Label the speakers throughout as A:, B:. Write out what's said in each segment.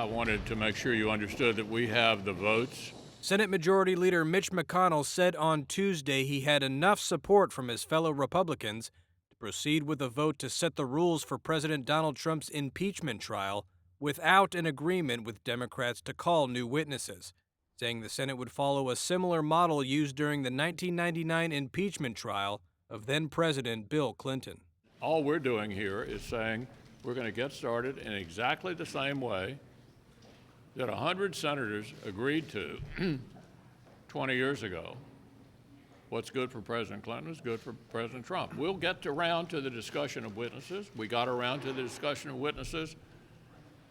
A: I wanted to make sure you understood that we have the votes.
B: Senate Majority Leader Mitch McConnell said on Tuesday he had enough support from his fellow Republicans to proceed with a vote to set the rules for President Donald Trump's impeachment trial without an agreement with Democrats to call new witnesses, saying the Senate would follow a similar model used during the 1999 impeachment trial of then-President Bill Clinton.
A: All we're doing here is saying we're going to get started in exactly the same way that 100 senators agreed to 20 years ago. What's good for President Clinton is good for President Trump. We'll get around to the discussion of witnesses. We got around to the discussion of witnesses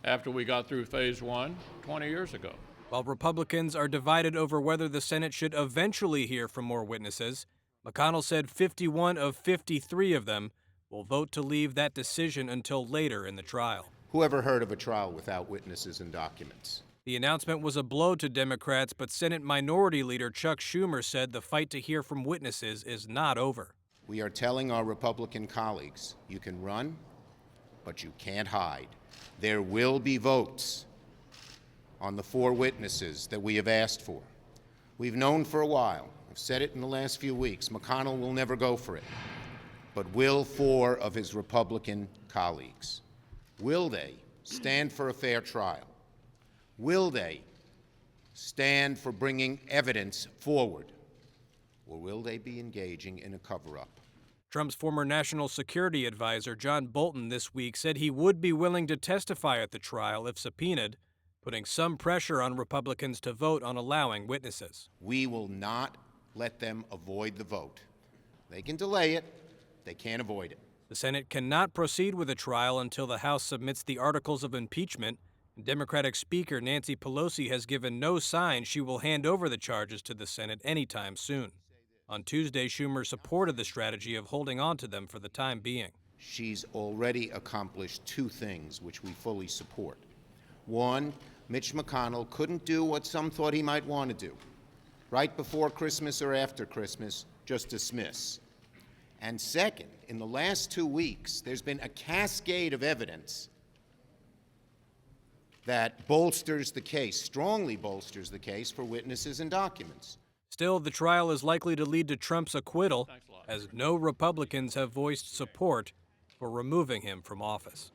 A: after we got through phase one 20 years ago.
B: While Republicans are divided over whether the Senate should eventually hear from more witnesses, McConnell said 51 of 53 of them will vote to leave that decision until later in the trial.
C: Who ever heard of a trial without witnesses and documents?
B: The announcement was a blow to Democrats, but Senate Minority Leader Chuck Schumer said the fight to hear from witnesses is not over.
C: We are telling our Republican colleagues, you can run, but you can't hide. There will be votes on the 4 witnesses that we have asked for. We've known for a while, I've said it in the last few weeks, McConnell will never go for it. But will 4 of his Republican colleagues? Will they stand for a fair trial? Will they stand for bringing evidence forward? Or will they be engaging in a cover-up?
B: Trump's former national security advisor, John Bolton, this week said he would be willing to testify at the trial if subpoenaed, putting some pressure on Republicans to vote on allowing witnesses.
C: We will not let them avoid the vote. They can delay it. They can't avoid it.
B: The Senate cannot proceed with a trial until the House submits the articles of impeachment. Democratic Speaker Nancy Pelosi has given no sign she will hand over the charges to the Senate anytime soon. On Tuesday, Schumer supported the strategy of holding on to them for the time being.
C: She's already accomplished 2 things which we fully support. 1, Mitch McConnell couldn't do what some thought he might want to do. Right before Christmas or after Christmas, just dismiss. And second, in the last 2 weeks, there's been a cascade of evidence that bolsters the case, strongly bolsters the case for witnesses and documents.
B: Still, the trial is likely to lead to Trump's acquittal, as no Republicans have voiced support for removing him from office.